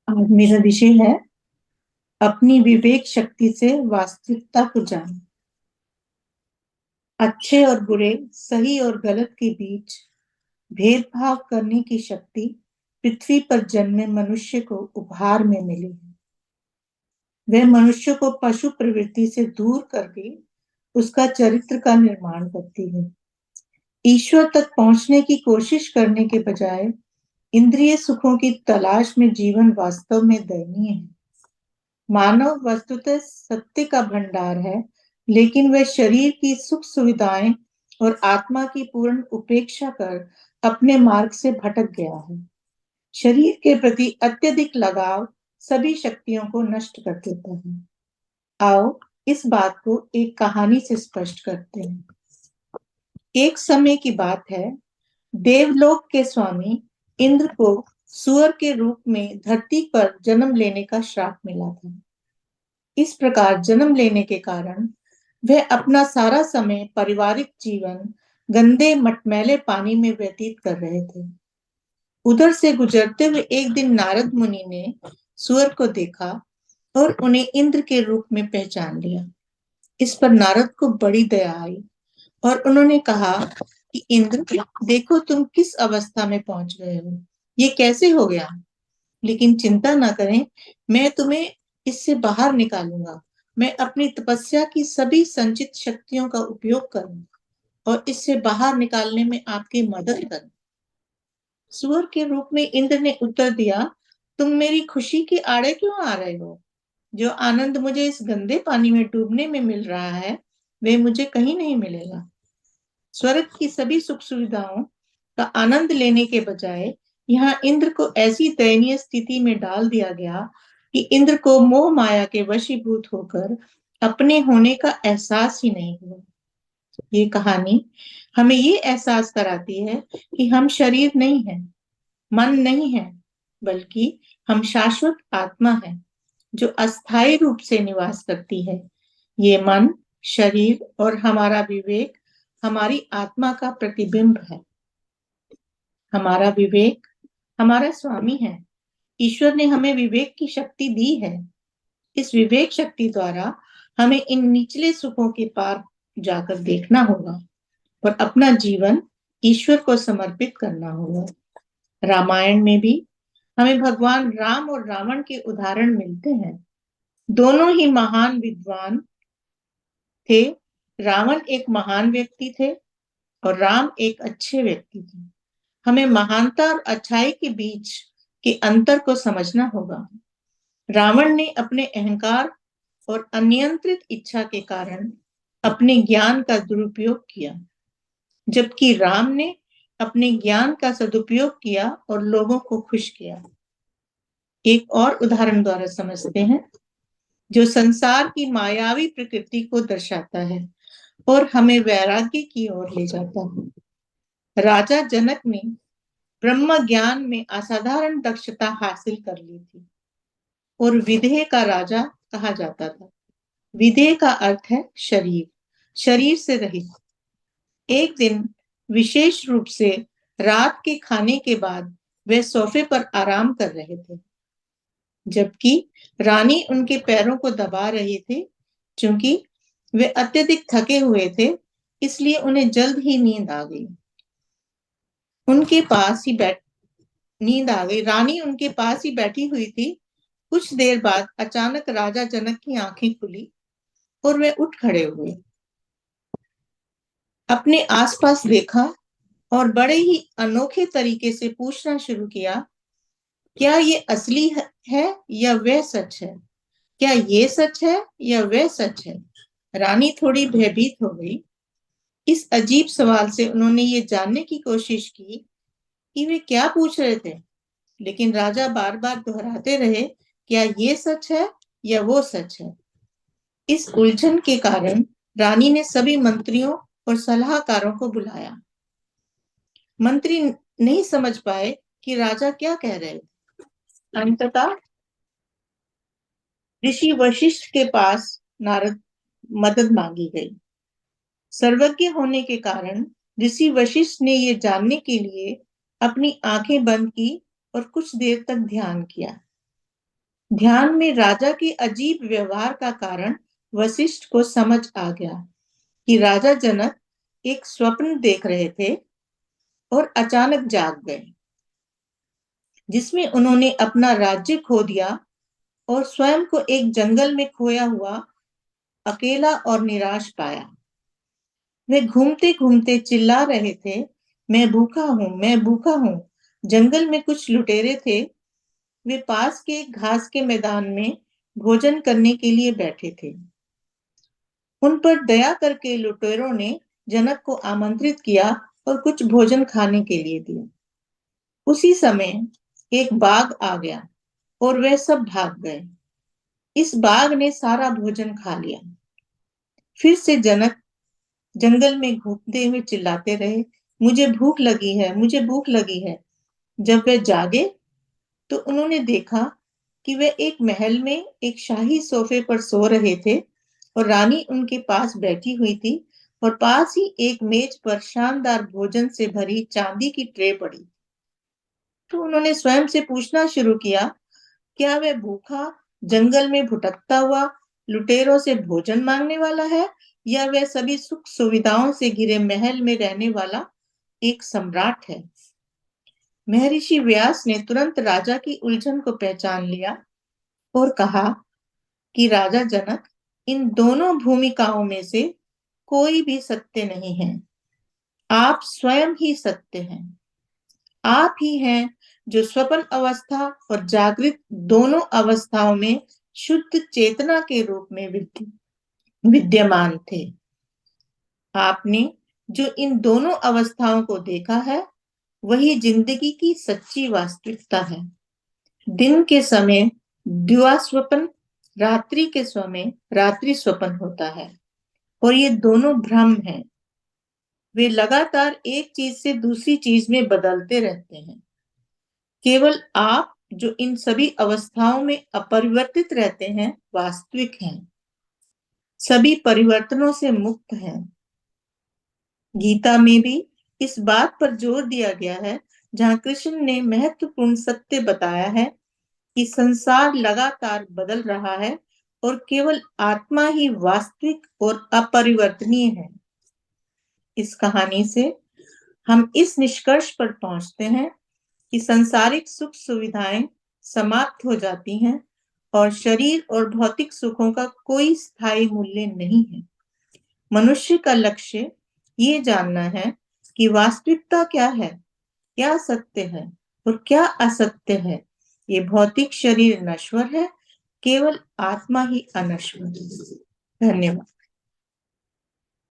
आज मेरा विषय है अपनी विवेक शक्ति से वास्तविकता को जानो। अच्छे और बुरे, सही और गलत के बीच भेदभाव करने की शक्ति पृथ्वी पर जन्मे मनुष्य को उपहार में मिली है। वह मनुष्य को पशु प्रवृत्ति से दूर करके उसका चरित्र का निर्माण करती है। ईश्वर तक पहुंचने की कोशिश करने के बजाय इंद्रिय सुखों की तलाश में जीवन वास्तव में दयनीय है। मानव वस्तुतः सत्य का भंडार है, लेकिन वह शरीर की सुख सुविधाएं और आत्मा की पूर्ण उपेक्षा कर अपने मार्ग से भटक गया है। शरीर के प्रति अत्यधिक लगाव सभी शक्तियों को नष्ट कर देता है। आओ इस बात को एक कहानी से स्पष्ट करते हैं। एक समय की बात है, देवलोक के स्वामी इंद्र को सुअर के रूप में धरती पर जन्म लेने का श्राप मिला था। इस प्रकार जन्म लेने के कारण वह अपना सारा समय पारिवारिक जीवन गंदे मटमैले पानी में व्यतीत कर रहे थे। उधर से गुजरते हुए एक दिन नारद मुनि ने सुअर को देखा और उन्हें इंद्र के रूप में पहचान लिया। इस पर नारद को बड़ी दया आई और उन्होंने कहा कि इंद्र, देखो तुम किस अवस्था में पहुंच गए हो, ये कैसे हो गया। लेकिन चिंता ना करें, मैं तुम्हें इससे बाहर निकालूंगा। मैं अपनी तपस्या की सभी संचित शक्तियों का उपयोग करूंगा और इससे बाहर निकालने में आपकी मदद करूंगा। सुअर के रूप में इंद्र ने उत्तर दिया, तुम मेरी खुशी के आड़े क्यों आ रहे हो? जो आनंद मुझे इस गंदे पानी में डूबने में मिल रहा है, वे मुझे कहीं नहीं मिलेगा। स्वर्ग की सभी सुख सुविधाओं का आनंद लेने के बजाय यहाँ इंद्र को ऐसी दयनीय स्थिति में डाल दिया गया कि इंद्र को मोह माया के वशीभूत होकर अपने होने का एहसास ही नहीं हुआ। ये कहानी हमें ये एहसास कराती है कि हम शरीर नहीं है, मन नहीं है, बल्कि हम शाश्वत आत्मा है जो अस्थायी रूप से निवास करती है। ये मन, शरीर और हमारा विवेक हमारी आत्मा का प्रतिबिंब है। हमारा विवेक हमारा स्वामी है। ईश्वर ने हमें विवेक की शक्ति दी है। इस विवेक शक्ति द्वारा हमें इन निचले सुखों के पार जाकर देखना होगा और अपना जीवन ईश्वर को समर्पित करना होगा। रामायण में भी हमें भगवान राम और रावण के उदाहरण मिलते हैं। दोनों ही महान विद्वान थे। रावण एक महान व्यक्ति थे और राम एक अच्छे व्यक्ति थे। हमें महानता और अच्छाई के बीच के अंतर को समझना होगा। रावण ने अपने अहंकार और अनियंत्रित इच्छा के कारण अपने ज्ञान का दुरुपयोग किया, जबकि राम ने अपने ज्ञान का सदुपयोग किया और लोगों को खुश किया। एक और उदाहरण द्वारा समझते हैं, जो संसार की मायावी प्रकृति को दर्शाता है और हमें वैराग्य की ओर ले जाता है। राजा जनक ने ब्रह्म ज्ञान में असाधारण दक्षता हासिल कर ली थी और विदेह का राजा कहा जाता था। विदेह का अर्थ है शरीर, शरीर से रहित। एक दिन विशेष रूप से रात के खाने के बाद वे सोफे पर आराम कर रहे थे, जबकि रानी उनके पैरों को दबा रही थी। क्योंकि वे अत्यधिक थके हुए थे, इसलिए उन्हें जल्द ही नींद आ गई। उनके पास ही बैठ नींद आ गई। रानी उनके पास ही बैठी हुई थी। कुछ देर बाद अचानक राजा जनक की आंखें खुली और वे उठ खड़े हुए, अपने आसपास देखा और बड़े ही अनोखे तरीके से पूछना शुरू किया, क्या ये असली है या वह सच है? क्या ये सच है या वह सच है? रानी थोड़ी भयभीत हो गई। इस अजीब सवाल से उन्होंने ये जानने की कोशिश की कि वे क्या पूछ रहे थे, लेकिन राजा बार बार दोहराते रहे, क्या ये सच है या वो सच है? इस उलझन के कारण रानी ने सभी मंत्रियों और सलाहकारों को बुलाया। मंत्री नहीं समझ पाए कि राजा क्या कह रहे थे। अंततः ऋषि वशिष्ठ के पास नारद मदद मांगी गई। सर्वज्ञ होने के कारण ऋषि वशिष्ठ ने ये जानने के लिए अपनी आंखें बंद की और कुछ देर तक ध्यान किया। ध्यान में राजा के अजीब व्यवहार का कारण वशिष्ठ को समझ आ गया कि राजा जनक एक स्वप्न देख रहे थे और अचानक जाग गए, जिसमें उन्होंने अपना राज्य खो दिया और स्वयं को एक जंगल में खोया हुआ अकेला और निराश पाया। वे घूमते घूमते चिल्ला रहे थे, मैं भूखा हूं, मैं भूखा हूं। जंगल में कुछ लुटेरे थे, वे पास के घास के मैदान में भोजन करने के लिए बैठे थे। उन पर दया करके लुटेरों ने जनक को आमंत्रित किया और कुछ भोजन खाने के लिए दिया। उसी समय एक बाघ आ गया और वे सब भाग गए। इस बाघ ने सारा भोजन खा लिया। फिर से जनक जंगल में घूमते हुए चिल्लाते रहे, मुझे भूख लगी है, मुझे भूख लगी है। जब वे जागे तो उन्होंने देखा कि वे एक महल में एक शाही सोफे पर सो रहे थे और रानी उनके पास बैठी हुई थी और पास ही एक मेज पर शानदार भोजन से भरी चांदी की ट्रे पड़ी। तो उन्होंने स्वयं से पूछना शुरू किया, क्या वह भूखा जंगल में भुटकता हुआ लुटेरों से भोजन मांगने वाला है, या वह सभी सुख सुविधाओं से घिरे महल में रहने वाला एक सम्राट है। महर्षि व्यास ने तुरंत राजा की उलझन को पहचान लिया और कहा कि राजा जनक, इन दोनों भूमिकाओं में से कोई भी सत्य नहीं है। आप स्वयं ही सत्य हैं। आप ही हैं जो स्वप्न अवस्था और जागृत दोनों अवस्थाओं में शुद्ध चेतना के रूप में विद्यमान थे। आपने जो इन दोनों अवस्थाओं को देखा है, वही जिंदगी की सच्ची वास्तविकता है। दिन के समय दिवा स्वप्न, रात्रि के समय रात्रि स्वप्न होता है, और ये दोनों भ्रम हैं। वे लगातार एक चीज से दूसरी चीज में बदलते रहते हैं। केवल आप जो इन सभी अवस्थाओं में अपरिवर्तित रहते हैं, वास्तविक हैं, सभी परिवर्तनों से मुक्त हैं। गीता में भी इस बात पर जोर दिया गया है, जहां कृष्ण ने महत्वपूर्ण सत्य बताया है कि संसार लगातार बदल रहा है और केवल आत्मा ही वास्तविक और अपरिवर्तनीय है। इस कहानी से हम इस निष्कर्ष पर पहुंचते हैं कि सांसारिक सुख सुविधाएं समाप्त हो जाती हैं और शरीर और भौतिक सुखों का कोई स्थायी मूल्य नहीं है। मनुष्य का लक्ष्य ये जानना है कि वास्तविकता क्या है, क्या सत्य है और क्या असत्य है। ये भौतिक शरीर नश्वर है, केवल आत्मा ही अनश्वर है। धन्यवाद।